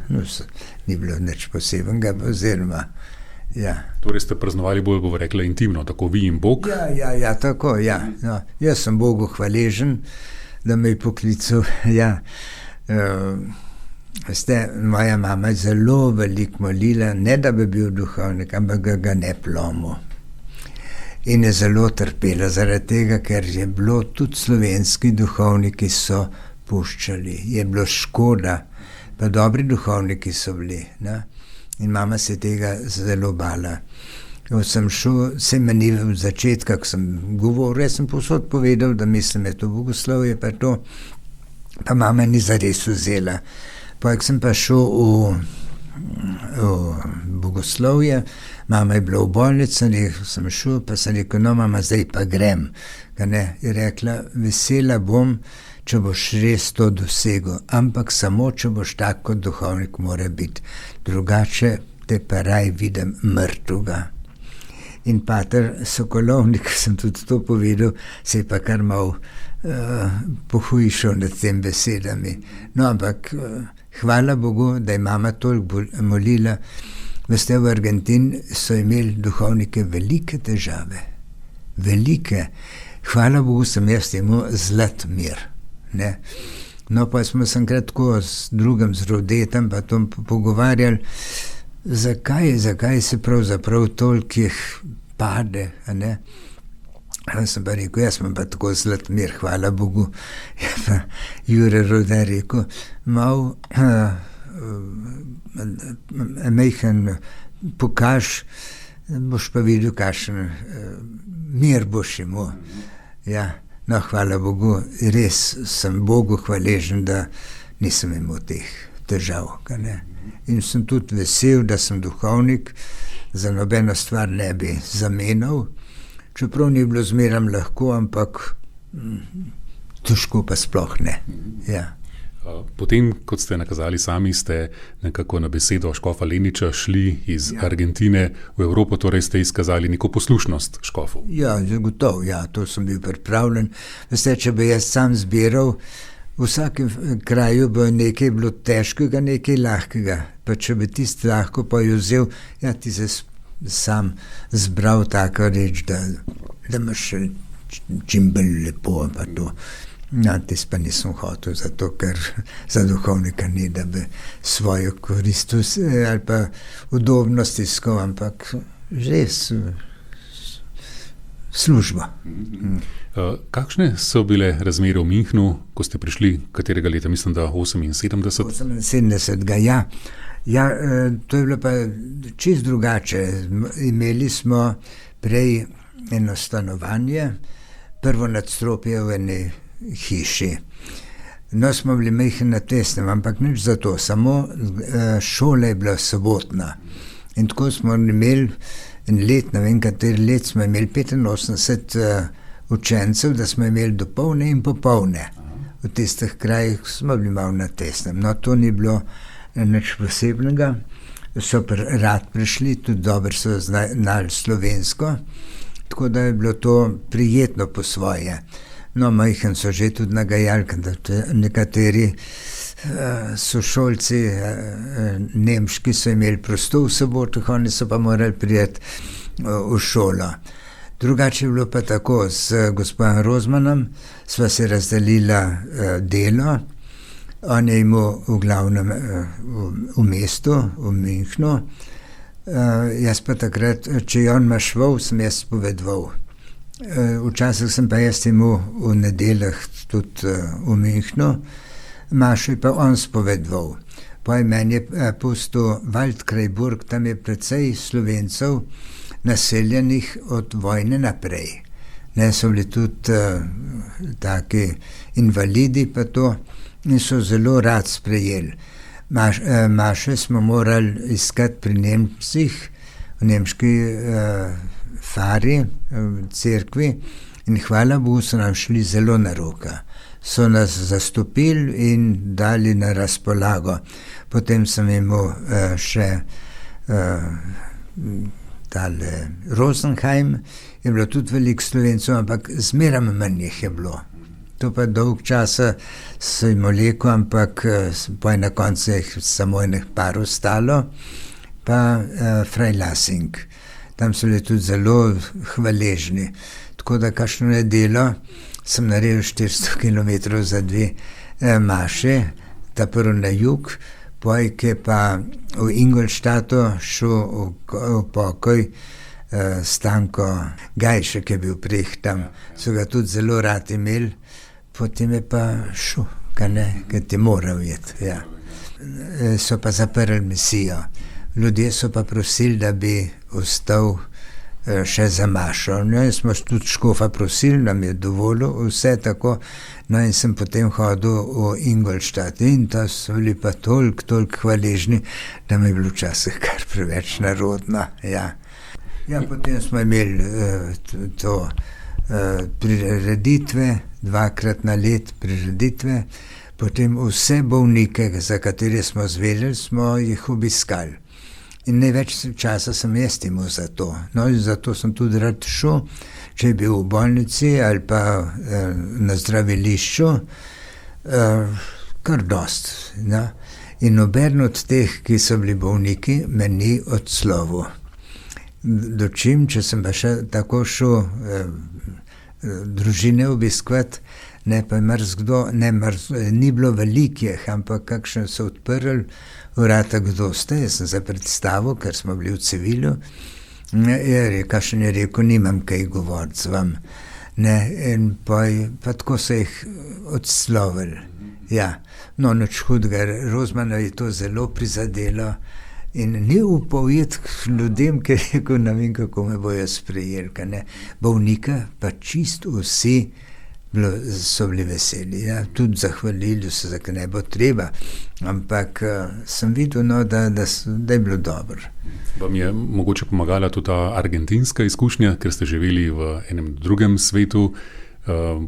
ni bilo nič posebnega, oziroma ja. Torej ste praznovali bolj, bo rekla, intimno, tako vi in Bog? Ja, tako, ja. No, jaz sem Bogu hvaležen, da me je poklical, ja. Moja mama je zelo veliko molila, ne da bi bil duhovnik, ampak ga ne plomo. In je zelo trpela zaradi tega, ker je bilo tudi slovenski duhovniki so puščali. Je bilo škoda, pa dobri duhovniki so bili. Ne? In mama se tega zelo bala. Ko sem šel, se meni v začetku, ko sem govoril, jaz sem povsod povedal, da mislim, je to bogoslovje, pa to. Pa mama ni zares vzela. Pa sem pa šel v bogoslovje, mama je bila v bolnici, sem šel, pa sem rekel, no mama, zdaj pa grem. Je rekla, vesela bom, če boš res to dosegel, ampak samo, če boš tak kot duhovnik mora biti. Drugače te pa raj vidim mrtvega. In pater Sokolovnik, sem tudi to povedal, se je pa kar mal pohujšal nad tem besedami. No, ampak hvala Bogu, da je mama toliko molila. Veste, v Argentini so imeli duhovnike velike težave. Velike. hvala Bogu, sem jaz imel zlat mir. Ne? No, pa smo se enkrat tako z drugim, z Rodetom, pa to pogovarjali, zakaj se pravzaprav tolikih pade, a ne? Sem pa rekel, jaz sem pa tako zlat mir, hvala Bogu. Je pa Jure Rode rekel, malo mejhen pokaž, boš pa videl, kakšen mir boš imel. Ja, no, hvala Bogu, res sem Bogu hvaležen, da nisem imel teh težav. Ne? In sem tudi vesel, da sem duhovnik, za nobeno stvar ne bi zamenjal, čeprav ni bilo zmeram lahko, ampak težko pa sploh ne. Ja. Potem, kot ste nakazali sami, ste nekako na besedo škofa Leniča šli iz Argentine v Evropo, torej ste izkazali neko poslušnost škofov. Ja, zagotovo, ja, to sem bil pripravljen. Veste, če bi jaz sam zbiral, v vsakem kraju bi nekaj bilo težkega, nekaj lahkega. Pa če bi tisti lahko pa jo vzel, ja, ti se sam zbral tako reč, da imaš čim bolj lepo, pa to. Ja, tis pa nisem hotel, zato ker za duhovnika ni, da bi svojo korist ali pa udobnost iskal, ampak res služba. Kakšne so bile razmere v Münchnu, ko ste prišli, katerega leta, mislim, da 78? 78, ja. Ja, to je bilo pa čist drugače. Imeli smo prej eno stanovanje, prvo nadstropje v eni hiši. No, smo bili majhni na Tesnem, ampak nič za to, samo šola je bila sobotna. In tako smo imeli en let, ne vem kateri let, smo imeli 85 učencev, da smo imeli dopolne in popolne. V tistih krajih smo bili malo na Tesnem. No, to ni bilo nič posebnega. So rad prišli, tudi dobro so znali slovensko, tako da je bilo to prijetno po svoje. No, majhen so že tudi nagajali, da nekateri sošolci nemški so imeli prosto v soboto, oni so pa morali prijeti v šolo. Drugače je bilo pa tako, z gospodom Rozmanom sva se razdelila delo. On je imel v glavnem v mestu, v Münchnu. Jaz pa takrat, če je on mašval, sem jaz povedval. Včasih sem pa jaz imel v nedeljah tudi v Münchnu, Mašo je pa on spovedval. Pa je meni pustil Waldkraiburg, tam je precej Slovencev naseljenih od vojne naprej. Ne, so bili tudi taki invalidi pa to in so zelo rad sprejeli. Maše smo morali iskati pri Nemcih, v nemški fari, v cerkvi, in hvala Bogu so nam šli zelo na roka. So nas zastopili in dali na razpolago. Potem sem imel še tale Rosenheim, je bilo tudi veliko Slovencov, ampak zmeram manj jih je bilo. To pa dolg časa so jim vleko, ampak pa je na koncu jih samo enih par ostalo, pa Freilassing. Tam so bili tudi zelo hvaležni. Tako da kakšno nedeljo sem naredil 400 km za dve maše, ta prvo na jug, pojke pa v Ingolstadtu šel v pokoj Stanko Gajšek je bil preh tam, so ga tudi zelo rad imeli, potem je pa šel, ker ti moral jeti. Ja. So pa zaprli misijo. Ljudje so pa prosili, da bi ostal še za mašo. No, in smo tudi škofa prosili, nam je dovolil vse tako. No, in sem potem hodil v Ingolstadt in to so bili pa toliko hvaležni, da mi je bilo včasih kar preveč narodno. Ja. Ja, potem smo imeli to prireditve, 2-krat na let prireditve, potem vse bolnike, za katere smo zvedeli, smo jih obiskali. In največ časa sem jaz imel za to. No, in zato sem tudi rad šel, če je bil v bolnici ali pa na zdravilišču, kar dost. No? In noben od teh, ki so bili bolniki, me ni odslovil. Dočim, če sem pa še tako šel družine obiskovati, ne pa marsikdo, ni bilo velikih, ampak kakšne so odprli vrata, kdo ste, jaz sem se predstavil, ker smo bili v civilu, kakšen je rekel, nimam kaj govoriti z vam, ne, in pa tako so jih odslovili, ja, no, nič hudega, Rozmana je to zelo prizadelo in ni upal iti k ljudem, ker je rekel, ne vem, kako me bojo sprejeli, ne, bolnika pa čist vsi so bili veseli, ja, tudi zahvalili so se, ker ne bo treba, ampak sem videl, no, da je bilo dobro. Vam je mogoče pomagala tudi ta argentinska izkušnja, ker ste živeli v enem drugem svetu,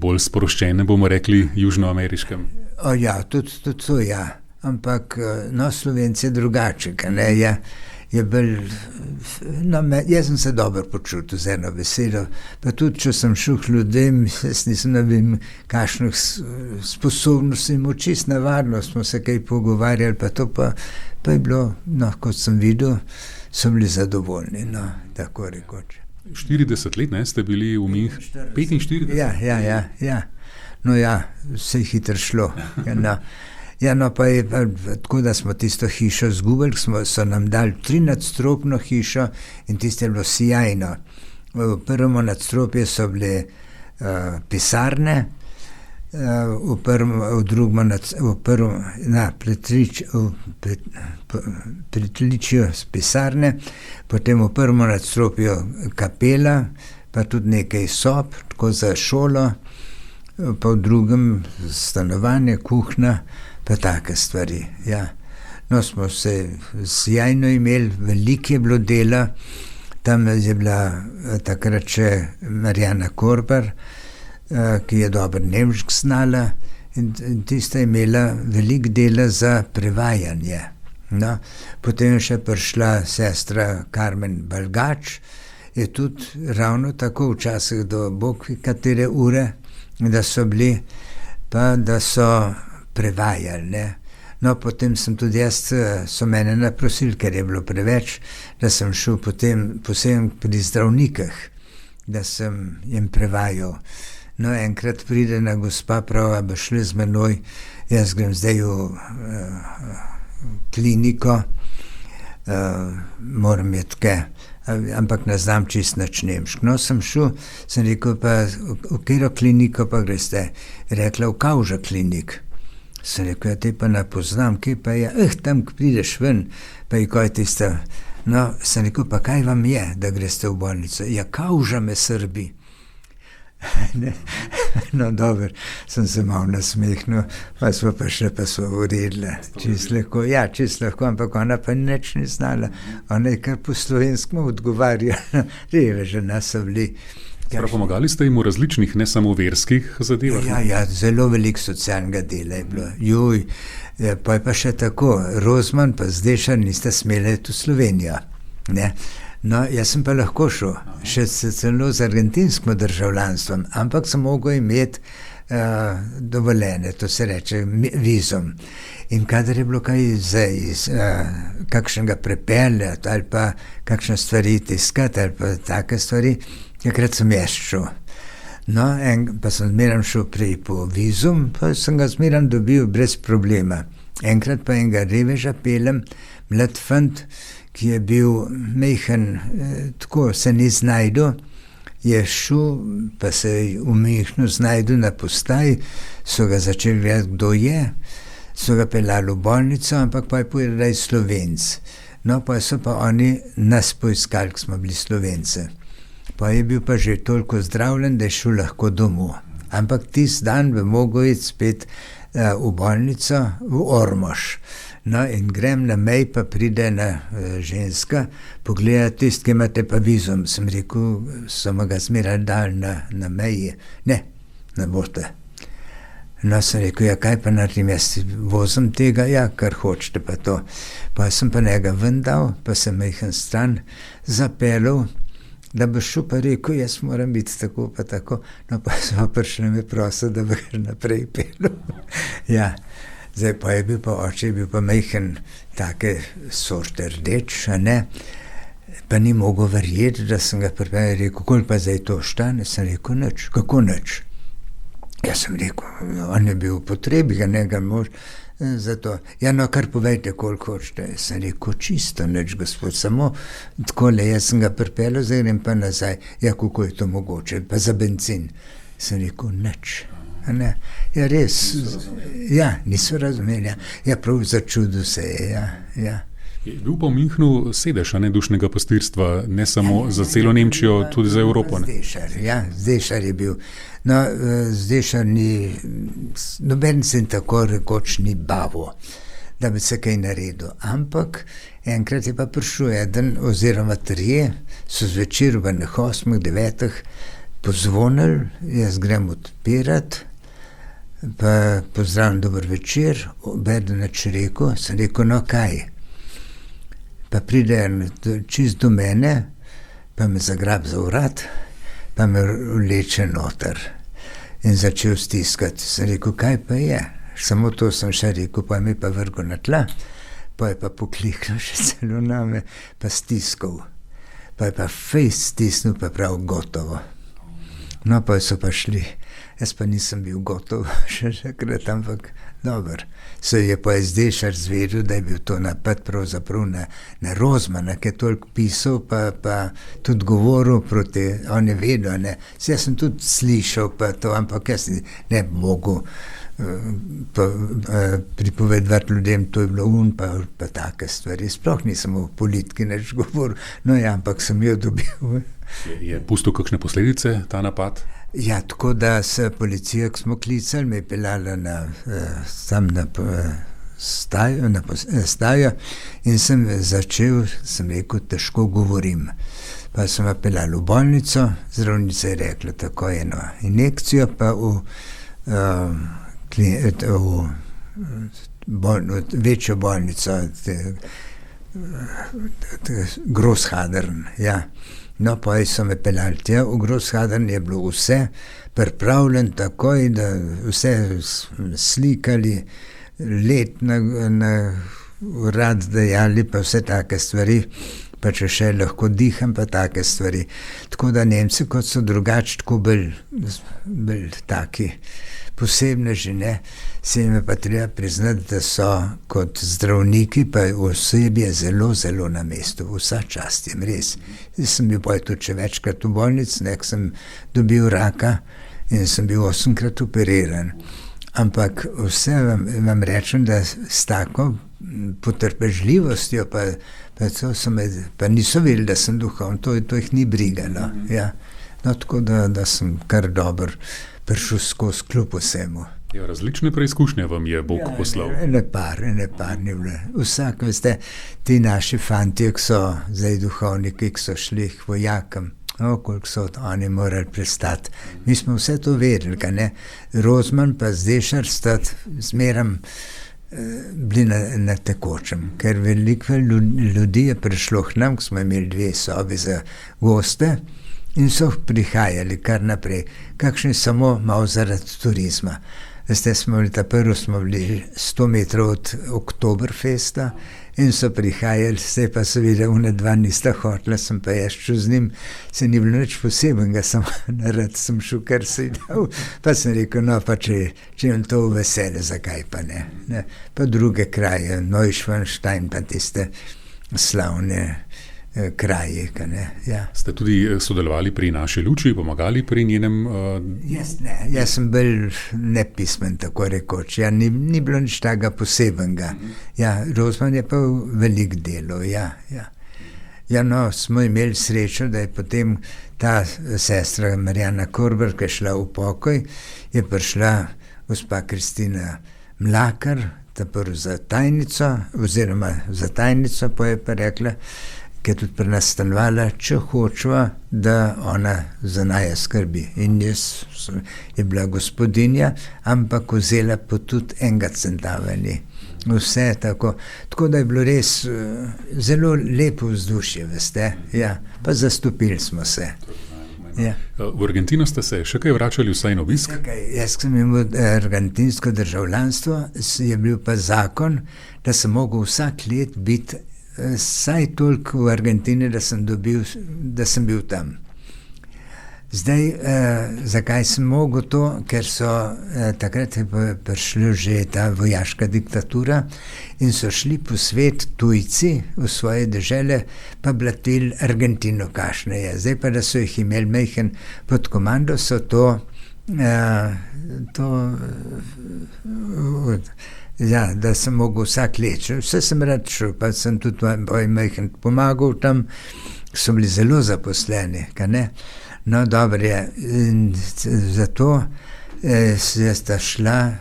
bolj sproščene, bomo rekli, južnoameriškem? Ja, tudi to, ja. Ampak, no, Slovenci je drugače, ne, je bolj, no, jaz sem se dobro počutil z eno besedo, pa tudi, če sem šel k ljudem, jaz nisem, ne vem, kakšnih sposobnosti, čist navadno smo se kaj pogovarjali, pa to pa je bilo, no, kot sem videl, so bili zadovoljni, no, tako rekoč. 40 let, ne, ste bili v Minhenu? 45? Ja. No ja, vse je hitro šlo. Ja, no, pa je tako, da smo tisto hišo zgubili, so nam dali 3-nadstropno hišo in tisto je bilo sijajno. V prvem nadstropju so bile pisarne, pritličju pisarne, potem v prvem nadstropju kapela, pa tudi nekaj sob, tako za šolo, pa v drugem stanovanje, kuhna, pa take stvari, ja. No, smo se sjajno imeli, veliko je bilo dela, tam je bila takrat še Marjana Korbar, ki je dobro nemško znala in tista je imela veliko dela za prevajanje. No, potem je še prišla sestra Karmen Balgač, je tudi ravno tako včasih do bog katere ure, da so bili, pa da so prevajali, ne. No, potem sem tudi jaz, so mene naprosili, ker je bilo preveč, da sem šel potem posebej pri zdravnikih, da sem jim prevajal. No, enkrat pride na gospa, prav, bo šli z menoj, jaz grem zdaj v kliniko, moram iti kaj, ampak ne znam čist nič nemško. No, sem šel, sem rekel, pa v katero kliniko pa greste? Rekla, v Kavža klinik. Sem rekel, te pa ne poznam, kje pa je, tam prideš ven, pa je kaj tista. No, sem rekel, pa kaj vam je, da greste v bolnico? Ja, Kavža me srbi. No, dobro, sem se malo nasmehnil, pa smo pa še pa so uredili, čist lahko, ampak ona pa nič ni znala, ona je kar po slovenskemu odgovarjala, reveže nas so bili. Prav pomagali ste jim v različnih, ne samo verskih zadevah? Ja, zelo veliko socialnega dela je bilo. Pa je pa še tako, Rozman pa Zdešar nista smela iti v Slovenijo, ne. No, jaz sem pa lahko šel, še celo z argentinskim državljanstvom, ampak sem mogel imeti dovoljene, to se reče vizum. In kadar je bilo kaj kakšnega prepeljati ali pa kakšne stvari tiskati ali pa take stvari, takrat sem jaz šel. No, pa sem zmeraj šel prej po vizum, pa sem ga zmeraj dobil brez problema. Enkrat pa enega reveža pelem, mlad fant, ki je bil mehen, tako se ni znajdel, je šel, pa se je v Minhenu znajdel na postaji, so ga začeli gledati, kdo je, so ga peljali v bolnico, ampak pa je povedal, da je Slovenc. No, pa so pa oni nas poiskali, ko smo bili Slovence. Pa je bil pa že toliko zdravljen, da je šel lahko domov. Ampak tisti dan bi mogel iti spet v bolnico, v Ormož. No, in grem na mej, pa pride ena ženska, pogleda tisti, ki imate pa vizum. Sem rekel, so me ga zmeraj dali na meji. Ne boste. No, sem rekel, ja, kaj pa naredim, jaz vozim tega, ja, kar hočete pa to. Pa sem pa njega ven dal, pa sem mehen stran zapeljal, da bo šel, pa rekel, jaz moram biti tako pa tako. No, pa smo prišli me prosil, da bo kar naprej peljal. Ja. Zdaj pa je bil pa oče, je bil pa mehen take sorte rdeč, a ne. Pa ni mogel verjeti, da sem ga pripeljal, rekel, koliko pa zdaj to štane? Sem rekel, nič, kako nič? Jaz sem rekel, on je bil v potrebi, ga mož, zato, ja, no, kar povejte, koliko hočete. Sem rekel, čisto nič, gospod, samo takole, jaz sem ga pripeljal, zdaj grem pa nazaj. Ja, kako je to mogoče, pa za benzin. Sem rekel, nič. Ne? Ja, res, niso razumeli, ja, prav začudil se je, ja. Je bil pa v Münchnu sedež dušnega pastirstva, ne samo za celo Nemčijo, tudi za Evropo. Zdešar je bil. No, Zdešar ni, noben se tako rekoč ni bavil, da bi se kaj naredil. Ampak enkrat je pa prišel eden oziroma trije, so zvečer v 8, 9 pozvonili, jaz grem odpirat, pa pozdravim, dober večer, obeden nič rekel, sem rekel, no kaj? Pa pride čist do mene, pa me zagrab za vrat, pa me vleče noter in začel stiskati. Sem rekel, kaj pa je? Samo to sem še rekel, pa me pa vrgel na tla, pa je pa pokliknil še celo name, pa stiskal. Pa je pa fejst stisnil, pa prav gotovo. No, pa so pa šli. Jaz pa nisem bil gotov še takrat, ampak dober. Se je pa Zdešar zvedel, da je bil to napad pravzaprav na Rozmana, ki je toliko pisal, pa tudi govoril proti, on je vedel, ne. Jaz sem tudi slišal, pa to, ampak jaz ne bi mogel pripovedovati ljudem, to je bilo pa take stvari. Sploh nisem o politiki nič govoril, no ja, ampak sem jo dobil. Je pustil kakšne posledice ta napad? Ja, tako da se policija, ko smo klicali, me je peljala sam na stajo in sem začel, sem rekel, težko govorim. Pa sem me peljala v bolnico, zdravnica je rekla, tako eno injekcijo, pa v večjo bolnico, Großhadern, ja. No, pa so me peljali tja, v Großhadern je bilo vse pripravljen takoj, da vse slikali, let na urad dajali, pa vse take stvari, pa če še lahko diham, pa take stvari. Tako da Nemci, kot so drugače, tako bolj taki posebneži, ne, se jim je pa treba priznati, da so kot zdravniki, pa osebje zelo, zelo na mestu, vsa čast jim res. Jaz sem bil pa tudi še večkrat v bolnici, nek sem dobil raka in sem bil 8-krat operiran. Ampak vse vam rečem, da s tako potrpežljivostjo, pa niso vedeli, da sem duhovni, to jih ni brigalo. Ja. No, tako da sem kar dobro prišel skozi kljub vsemu. Ja, različne preizkušnje vam je Bog poslal. Ene par ni bilo. Vsak, veste, ti naši fantje, ki so zdaj duhovniki, ki so šli k vojakom, koliko so oni morali prestati. Mi smo vse to vedeli, ne? Rozman pa Zdešar sta zmeram bili na tekočem, ker veliko ljudi je prišlo k nam, ko smo imeli 2 sobi za goste, in so prihajali kar naprej, kakšni samo malo zaradi turizma. Veste, smo bili 100 metrov od Oktoberfesta in so prihajali, zdaj pa seveda une 2 nista hotela, sem pa jaz šel z njim, se ni bilo nič posebenega, samo narad sem šel, kar se je dal, pa sem rekel, no pa če jim to vesele, zakaj pa ne. Pa druge kraje, Neuschwanstein, pa tiste slavne kraji, ja. Ste tudi sodelovali pri Naši luči, pomagali pri njenem... Jaz sem bolj nepismen, tako rekoč. Ja, ni bilo nič tega posebenega. Ja, Rozman je pa veliko delo, ja. Ja, no, smo imeli srečo, da je potem ta sestra Marjana Korber, ki je šla v pokoj, je prišla gospa Kristina Mlakar, prvo za tajnico, oziroma za tajnico, pa je pa rekla, ki je tudi pri nas stanovala, če hočeva, da ona za naju skrbi. In jaz je bila gospodinja, ampak vzela pa tudi 1 centava ni. Vse tako. Tako da je bilo res zelo lepo vzdušje, veste. Ja, pa zastopili smo se. Ja. V Argentino ste se še kaj vračali vsaj na obisk? Jaz sem imel argentinsko državljanstvo, je bil pa zakon, da sem mogel vsak let biti saj toliko v Argentini, da sem bil tam. Zdaj, zakaj sem mogel to? Ker so takrat je prišla že ta vojaška diktatura in so šli po svet tujci v svoje dežele, pa blatili Argentino, kakšna je. Zdaj pa, da so jih imeli majhen pod komando, so da sem mogel vsak leči. Vse sem rad šel, pa sem tudi majhen pomagal tam, so bili zelo zaposleni, kaj ne? No, dobro je. In zato je sta šla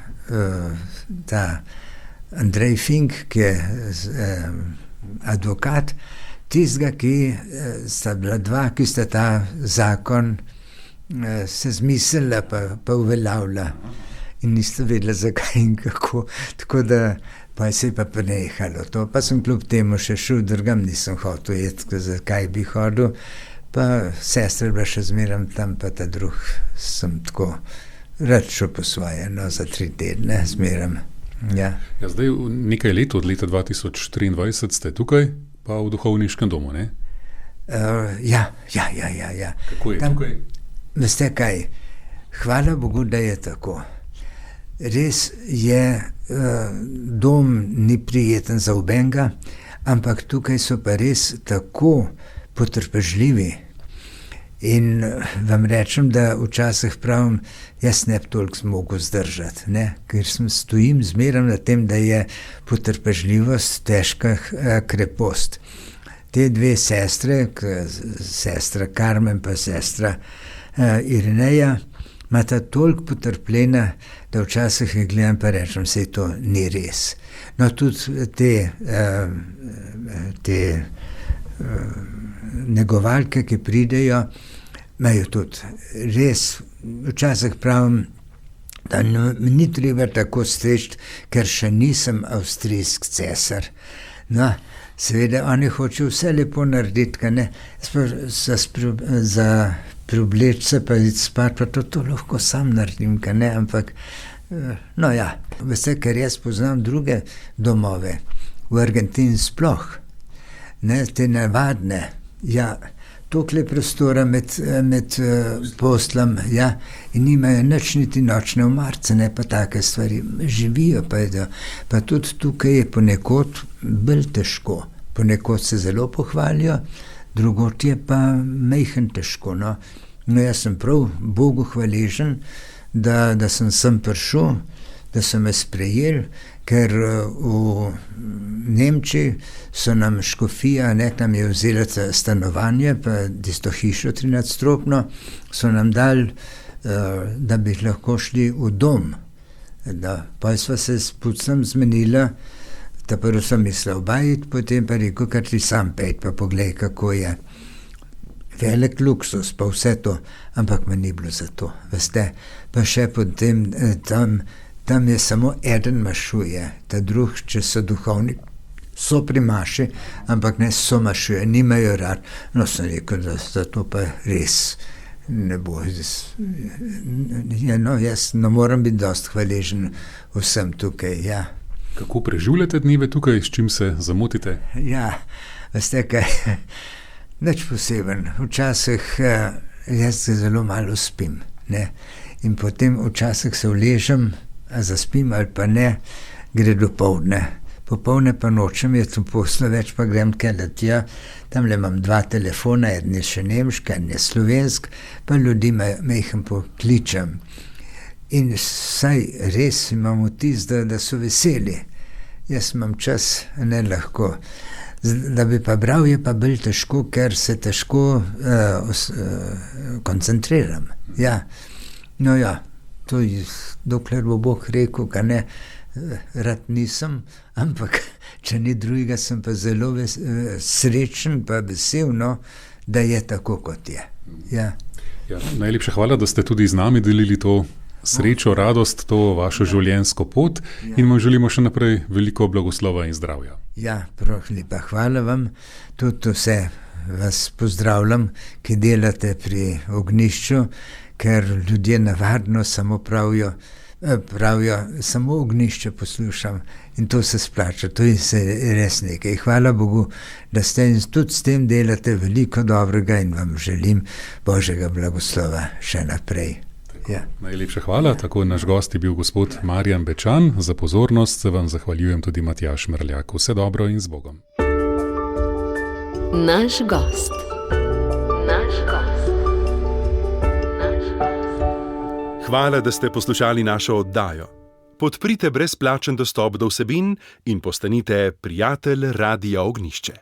ta Andrej Fink, ki je advokat, tistega, ki sta bila dva, ki sta ta zakon se zmislila pa uveljavila. In nista vedela, zakaj in kako. Tako da pa se je pa prenehalo to. Pa sem kljub temu še šel, drugam nisem hotel jeti, zakaj bi hodil. Pa sestra je bila še zmeraj tam, pa ta drug sem tako rad šel po svoje, no, za 3 tedne zmeraj. Ja. Ja, zdaj nekaj let, od leta 2023 ste tukaj, pa v duhovniškem domu, ne? Ja. Kako je tam, tukaj? Veste kaj, hvala Bogu, da je tako. Res je, dom ni prijeten za obenga, ampak tukaj so pa res tako potrpežljivi. In vam rečem, da včasih pravim, jaz ne bi toliko zmogel zdržati, ne? Ker stojim zmeraj na tem, da je potrpežljivost težka krepost. Te 2 sestre, sestra Karmen pa sestra Irineja, imata toliko potrpljenja, da včasih jih gledam pa rečem, sej to ni res. No, tudi te negovalke, ki pridejo, imajo tudi res, včasih pravim, da ni treba tako streči, ker še nisem avstrijsk cesar. No, seveda, oni hočejo vse lepo narediti, kaj ne, za preobleči se pa iti spat, pa to lahko sam naredim, kaj ne, ampak, no ja, veste, ker jaz poznam druge domove, v Argentini sploh, ne, te navadne, ja, toliko prostora med poslom, ja, in nimajo nič niti nočne omarce, ne, pa take stvari, živijo pa jedo. Pa tudi tukaj je ponekod bolj težko, ponekod se zelo pohvalijo, drugod je pa majhen težko, no. No, jaz sem prav Bogu hvaležen, da sem prišel, da so me sprejeli, ker v Nemčiji so nam škofija, nam je vzela stanovanje, pa tisto hišo 13-stropno, so nam dali, da bi lahko šli v dom. Pa sva se s pucem zmenila, da prvo sem mislil bajiti, potem pa rekel, kar ti sam pejt, pa poglej, kako je. Velik luksus, pa vse to, ampak me ni bilo za to, veste. Pa še potem tam je samo eden mašuje, ta drug, če so duhovni, so pri maši, ampak ne so mašuje, nimajo rad. No, sem rekel, da za to pa res ne bo. No, jaz ne moram biti dosti hvaležen vsem tukaj, ja. Kako preživljate dneve tukaj, s čim se zamotite? Ja, veste kaj, nič poseben. Včasih jaz se zelo malo spim, ne. In potem včasih se uležem, a zaspim ali pa ne, gre do povdne. Popovdne pa nočem, jaz v poslu več pa grem tja, tamle imam 2 telefona, eden je še nemški, eden je slovensk, pa ljudi majhen pokličem. In saj res imam vtis, da so veseli. Jaz imam čas, ne lahko. Da bi pa bral, je pa bolj težko, ker se težko koncentriram. Ja. No ja, to je, dokler bo Bog rekel, ka ne, rad nisem, ampak če ni drugega, sem pa zelo srečen pa vesel, no, da je tako, kot je. Ja. Ja, najlepša hvala, da ste tudi z nami delili to srečo, radost, to vašo življenjsko pot in vam želimo še naprej veliko blagoslova in zdravja. Ja, prav lepa hvala vam, tudi vse vas pozdravljam, ki delate pri ognjišču, ker ljudje navadno samo pravijo, Pravijo, samo Ognjišče poslušam in to se splača, to je res nekaj. Hvala Bogu, da ste in tudi s tem delate veliko dobrega in vam želim Božjega blagoslova še naprej. Ja. Najlepša hvala. Tako naš gost je bil gospod Marjan Bečan. Za pozornost se vam zahvaljujem tudi Matjaž Merljak. Vse dobro in z Bogom. Naš gost. Hvala, da ste poslušali našo oddajo. Podprite brezplačen dostop do vsebin in postanite prijatelj Radia Ognjišče.